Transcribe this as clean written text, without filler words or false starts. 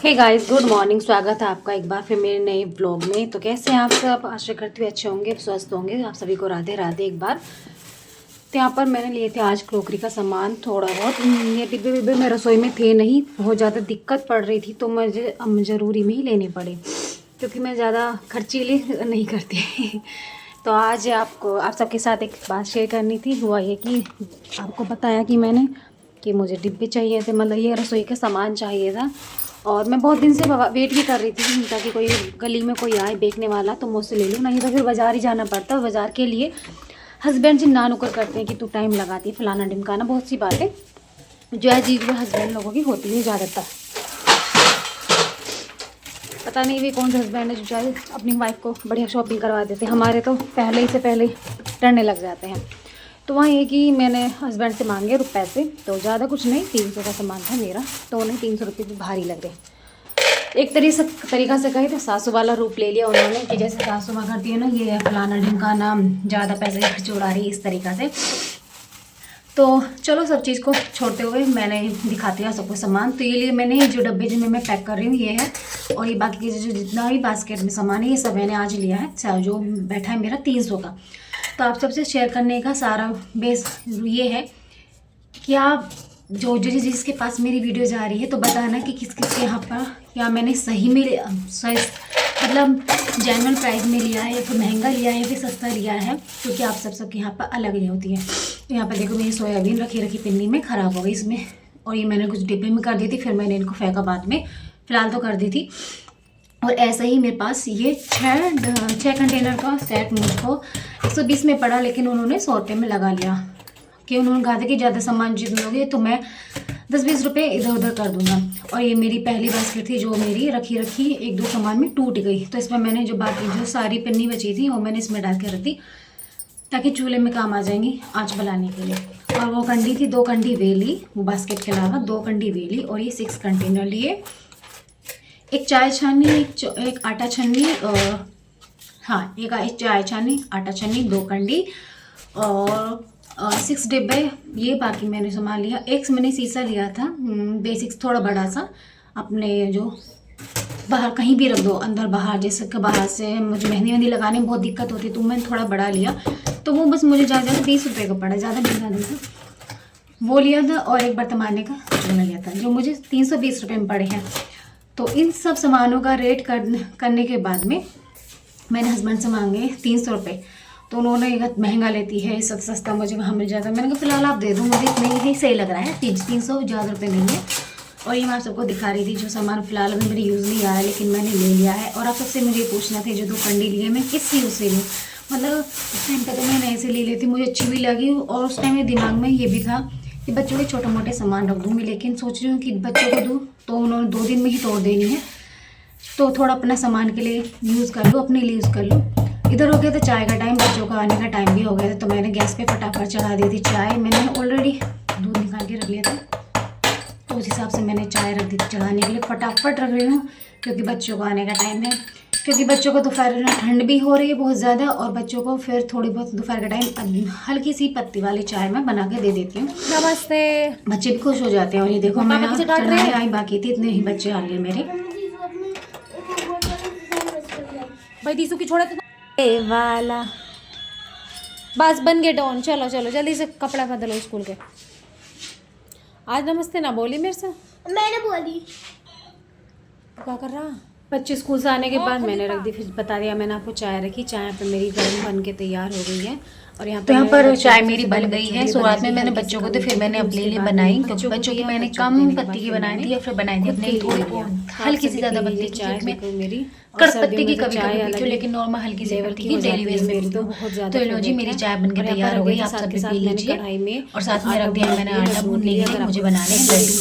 Hey guys, good morning. स्वागत है आपका एक बार फिर मेरे नए ब्लॉग में। तो कैसे हैं आप सब? आशा करती हूँ अच्छे होंगे, स्वस्थ होंगे। आप सभी को राधे राधे एक बार। तो यहाँ पर मैंने लिए थे आज क्रोकरी का सामान थोड़ा बहुत। ये डिब्बे विब्बे में रसोई में थे नहीं, बहुत ज़्यादा दिक्कत पड़ रही थी तो मुझे अब ज़रूरी में ही लेने पड़े, क्योंकि मैं ज़्यादा खर्चीली नहीं करती। तो आज आपको आप सबके साथ एक बात शेयर करनी थी। हुआ ये कि आपको बताया कि मैंने कि मुझे डिब्बे चाहिए थे, मतलब ये रसोई का सामान चाहिए था। और मैं बहुत दिन से वेट भी कर रही थी ताकि कोई गली में कोई आए बेचने वाला तो मुझसे ले लूँ, नहीं तो फिर बाज़ार ही जाना पड़ता है। बाज़ार के लिए हस्बैंड जी ना नुकर करते हैं कि तू टाइम लगाती है फलाना ढिमकाना, बहुत सी बातें जो है जी वो हस्बैंड लोगों की होती है ज़्यादातर। पता नहीं भी कौन से हस्बैंड है जो चाहे अपनी वाइफ को बढ़िया शॉपिंग करवा देते हैं। हमारे तो पहले से पहले डरने लग जाते हैं। तो वहाँ ये कि मैंने हस्बैंड से मांगे पैसे, तो ज़्यादा कुछ नहीं, 300 का सामान था मेरा, तो उन्हें 300 रुपये भी भारी लग रहे। एक तरीका से कहे तो सासू वाला रूप ले लिया उन्होंने कि जैसे सासू माँ करती है ना, ये फलाना ढिमकाना, ज़्यादा पैसे खर्च उड़ा रही है, इस तरीक़ा से। तो चलो सब चीज़ को छोड़ते हुए मैंने दिखाती हूँ सबको सामान। तो ये लिए मैंने जो डब्बे जिनमें मैं पैक कर रही हूँ ये है, और ये बाकी जो जितना भी बास्केट में सामान है ये सब मैंने आज लिया है, जो बैठा है मेरा 300 का। तो आप सबसे शेयर करने का सारा बेस ये है कि आप जो जिसके पास मेरी वीडियो जा रही है तो बताना कि किस किस के यहाँ पर या मैंने सही में मतलब जेन्युइन प्राइस में लिया है या फिर महंगा लिया है या फिर सस्ता लिया है, क्योंकि आप सबके यहाँ पर अलग ही होती है। तो यहाँ पर देखो मेरी सोयाबीन रखी पिन्नी में ख़राब हो गई इसमें, और ये मैंने कुछ डिब्बे में कर दी थी, फिर मैंने इनको फेंका बाद में, फ़िलहाल तो कर दी थी। और ऐसा ही मेरे पास ये छः कंटेनर का सेट मुझको 120 में पड़ा, लेकिन उन्होंने 100 रुपये में लगा लिया कि उन्होंने कहा था कि ज़्यादा सामान जितने तो मैं 10-20 रुपये इधर उधर कर दूंगा। और ये मेरी पहली बास्केट थी जो मेरी रखी 1-2 सामान में टूट गई, तो इसमें मैंने जो बाकी जो सारी पन्नी बची थी वो मैंने इसमें डाल के रख दी ताकि चूल्हे में काम आ जाएंगी आँच बनाने के लिए। और वो कंडी थी, 2 कंडी वेली, वो बास्केट के अलावा 2 कंडी वेली, और ये 6 कंटेनर लिए, एक चाय छानी, एक आटा छन्नी, हाँ एक चाय छानी, आटा छन्नी, 2 कंडी और 6 डिब्बे। ये बाकी मैंने सामान लिया। एक मैंने शीशा लिया था बेसिक्स, थोड़ा बड़ा सा, अपने जो बाहर कहीं भी रख दो, अंदर बाहर, जैसे कि बाहर से मुझे मेहंदी लगाने में बहुत दिक्कत होती है, तो मैंने थोड़ा बड़ा लिया। तो वो बस मुझे ज़्यादा 20 रुपये का पड़ा, ज़्यादा महंगा नहीं था, वो लिया था। और एक बर्तन मारने का चूल्हा लिया था जो मुझे 320 रुपये में पड़े हैं। तो इन सब सामानों का रेट करने के बाद में मैंने हस्बैंड से मांगे 300 रुपये, तो उन्होंने महंगा लेती है, सब सस्ता मुझे वहाँ मिल जाता है। मैंने कहा फिलहाल आप दे दो, मुझे इतने ही सही लग रहा है, 300 ज़्यादा रुपये नहीं है। और ये मैं आप सबको दिखा रही थी जो सामान फिलहाल अभी मेरे यूज़ नहीं आ रहा है, लेकिन मैंने ले लिया है। और आप सबसे मुझे पूछना था जो 2 कंडी लिए मैं किस यूज़ से लूँ, मतलब उस टाइम पर तो मैं ऐसे ले लेती, मुझे अच्छी भी लगी। और उस टाइम मेरे दिमाग में ये भी था कि बच्चों के छोटे मोटे सामान रख दूँगी, लेकिन सोच रही हूँ कि बच्चों को दूँ तो उन्होंने 2 दिन में ही तोड़ देनी है, तो थोड़ा अपना सामान के लिए यूज़ कर लो, अपने लिए यूज़ कर लो। इधर हो गया था चाय का टाइम, बच्चों का आने का टाइम भी हो गया था, तो मैंने गैस पे फटाफट चढ़ा दी थी चाय। मैंने ऑलरेडी दूध निकाल के रख लिया था, तो उस हिसाब से मैंने चाय रख दी थी चढ़ाने के लिए। फटाफट रख रही हूँ क्योंकि बच्चों का आने का टाइम है, क्योंकि बच्चों को दोपहर में ठंड भी हो रही है बहुत ज़्यादा, और बच्चों को फिर थोड़ी बहुत दोपहर का टाइम हल्की सी पत्ती वाली चाय मैं बना के दे देती हूँ। नमस्ते। बच्चे भी खुश हो जाते हैं। और ये देखो मैं आई बाकी थी, इतने ही बच्चे आ गए मेरे। भाई तीसू की छोड़ा तो वाला बस बन गए डॉन। चलो चलो जल्दी से कपड़ा बदलो स्कूल के। आज नमस्ते ना बोली मेरे से, मैंने बोली। क्या कर रहा? बच्चे स्कूल से आने के बाद मैंने रख दी, फिर बता दिया मैंने आपको चाय रखी। चाय पे मेरी गर्म बन के तैयार हो गई है, और यहाँ पर चाय मेरी बन गई है। शुरुआत में मैंने बच्चों को तो फिर मैंने अपने लिए बनाई, क्योंकि बच्चों की मैंने कम पत्ती की बनाई थी, और फिर बनाई थी अपने थोड़ी हल्की सी ज़्यादा पत्ती चाय में मेरी कड़पत्ती की कभी कभी, लेकिन नॉर्मल हल्की सी पत्ती की डेली वेज में। तो लो जी मेरी चाय बनके तैयार हो गई, आप सब पी लीजिए। और साथ में रख दिया मैंने आटा भूनने के लिए, मुझे बनाने हैं लड्डू।